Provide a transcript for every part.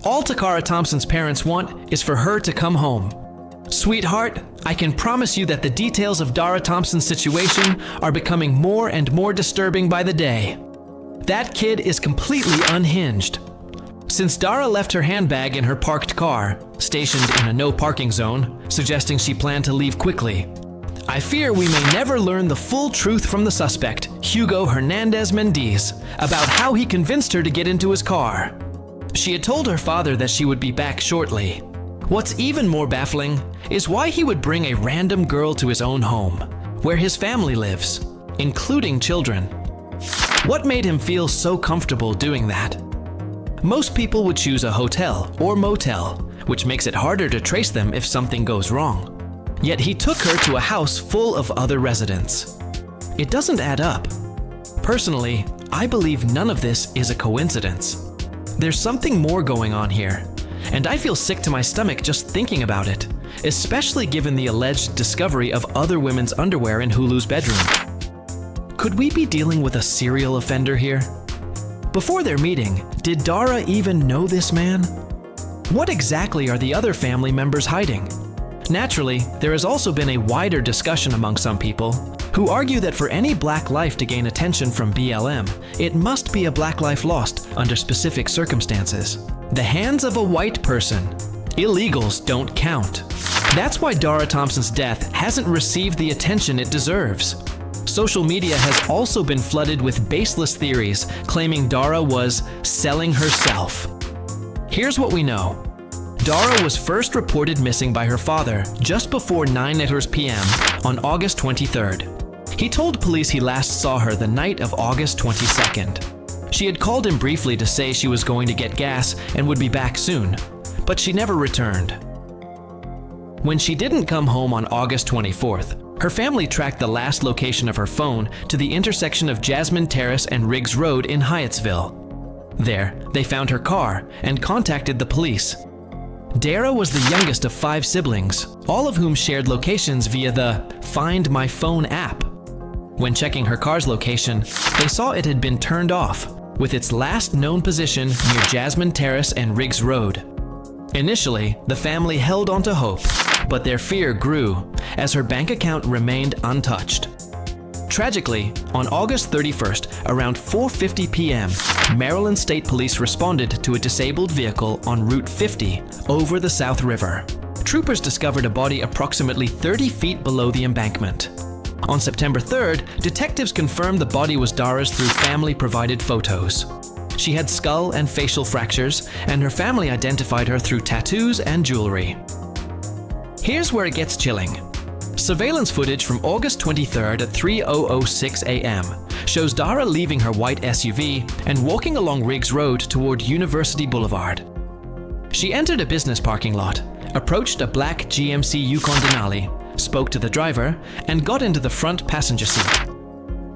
All DaCara Thompson's parents want is for her to come home. Sweetheart, I can promise you that the details of Dara Thompson's situation are becoming more and more disturbing by the day. That kid is completely unhinged. Since Dara left her handbag in her parked car, stationed in a no parking zone, suggesting she planned to leave quickly, I fear we may never learn the full truth from the suspect, Hugo Hernandez Mendez, about how he convinced her to get into his car. She had told her father that she would be back shortly. What's even more baffling is why he would bring a random girl to his own home, where his family lives, including children. What made him feel so comfortable doing that? Most people would choose a hotel or motel, which makes it harder to trace them if something goes wrong. Yet he took her to a house full of other residents. It doesn't add up. Personally, I believe none of this is a coincidence. There's something more going on here, and I feel sick to my stomach just thinking about it, especially given the alleged discovery of other women's underwear in Hulu's bedroom. Could we be dealing with a serial offender here? Before their meeting, did Dara even know this man? What exactly are the other family members hiding? Naturally, there has also been a wider discussion among some people who argue that for any black life to gain attention from BLM, it must be a black life lost under specific circumstances. The hands of a white person. Illegals don't count. That's why Dara Thompson's death hasn't received the attention it deserves. Social media has also been flooded with baseless theories claiming Dara was selling herself. Here's what we know. Dara was first reported missing by her father just before 9:00 p.m. on August 23rd. He told police he last saw her the night of August 22nd. She had called him briefly to say she was going to get gas and would be back soon, but she never returned. When she didn't come home on August 24th, her family tracked the last location of her phone to the intersection of Jasmine Terrace and Riggs Road in Hyattsville. There, they found her car and contacted the police. Dara was the youngest of 5 siblings, all of whom shared locations via the Find My Phone app. When checking her car's location, they saw it had been turned off, with its last known position near Jasmine Terrace and Riggs Road. Initially, the family held on to hope, but their fear grew as her bank account remained untouched. Tragically, on August 31st, around 4:50 p.m., Maryland State Police responded to a disabled vehicle on Route 50 over the South River. Troopers discovered a body approximately 30 feet below the embankment. On September 3rd, detectives confirmed the body was Dara's through family-provided photos. She had skull and facial fractures, and her family identified her through tattoos and jewelry. Here's where it gets chilling. Surveillance footage from August 23rd at 3:06 a.m. shows Dara leaving her white SUV and walking along Riggs Road toward University Boulevard. She entered a business parking lot, approached a black GMC Yukon Denali, spoke to the driver, and got into the front passenger seat.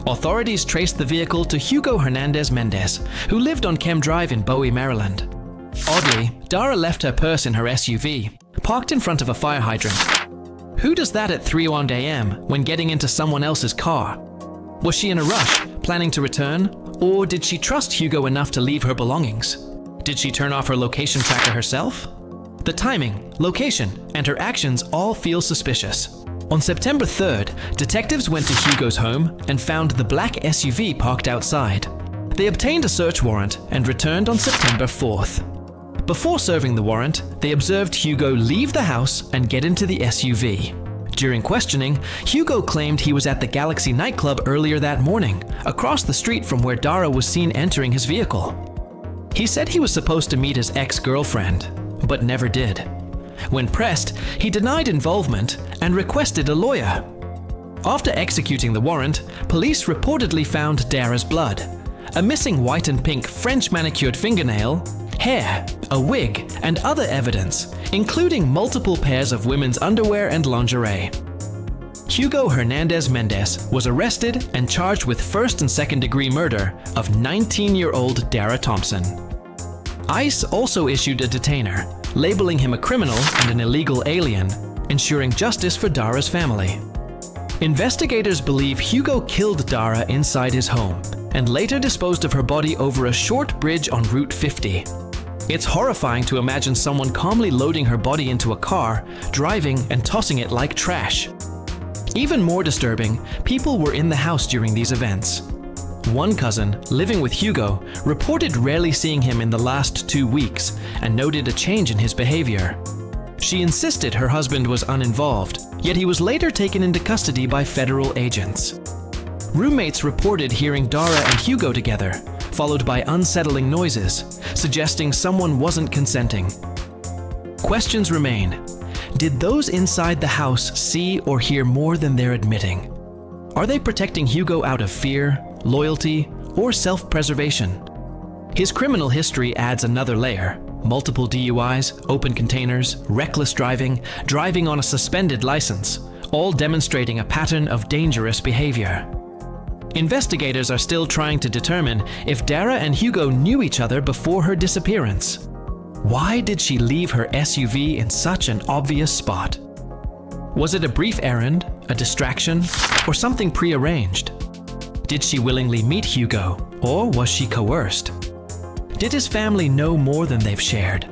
Authorities traced the vehicle to Hugo Hernandez Mendez, who lived on Kem Drive in Bowie, Maryland. Oddly, Dara left her purse in her SUV, parked in front of a fire hydrant. Who does that at 3:01 a.m. when getting into someone else's car? Was she in a rush, planning to return, or did she trust Hugo enough to leave her belongings? Did she turn off her location tracker herself? The timing, location, and her actions all feel suspicious. On September 3rd, detectives went to Hugo's home and found the black SUV parked outside. They obtained a search warrant and returned on September 4th. Before serving the warrant, they observed Hugo leave the house and get into the SUV. During questioning, Hugo claimed he was at the Galaxy nightclub earlier that morning, across the street from where Dara was seen entering his vehicle. He said he was supposed to meet his ex-girlfriend, but never did. When pressed, he denied involvement and requested a lawyer. After executing the warrant, police reportedly found Dara's blood, a missing white and pink French manicured fingernail, hair, a wig, and other evidence, including multiple pairs of women's underwear and lingerie. Hugo Hernandez Mendez was arrested and charged with first and second-degree murder of 19-year-old Dara Thompson. ICE also issued a detainer, labeling him a criminal and an illegal alien, ensuring justice for Dara's family. Investigators believe Hugo killed Dara inside his home and later disposed of her body over a short bridge on Route 50. It's horrifying to imagine someone calmly loading her body into a car, driving and tossing it like trash. Even more disturbing, people were in the house during these events. One cousin, living with Hugo, reported rarely seeing him in the last 2 weeks and noted a change in his behavior. She insisted her husband was uninvolved, yet he was later taken into custody by federal agents. Roommates reported hearing Dara and Hugo together, followed by unsettling noises, suggesting someone wasn't consenting. Questions remain. Did those inside the house see or hear more than they're admitting? Are they protecting Hugo out of fear, loyalty, or self-preservation? His criminal history adds another layer. Multiple DUIs, open containers, reckless driving, driving on a suspended license, all demonstrating a pattern of dangerous behavior. Investigators are still trying to determine if Dara and Hugo knew each other before her disappearance. Why did she leave her SUV in such an obvious spot? Was it a brief errand, a distraction, or something prearranged? Did she willingly meet Hugo, or was she coerced? Did his family know more than they've shared?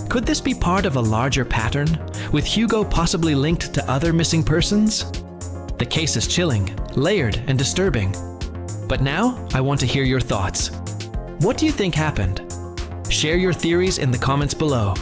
Could this be part of a larger pattern, with Hugo possibly linked to other missing persons? The case is chilling, layered, and disturbing. But now, I want to hear your thoughts. What do you think happened? Share your theories in the comments below.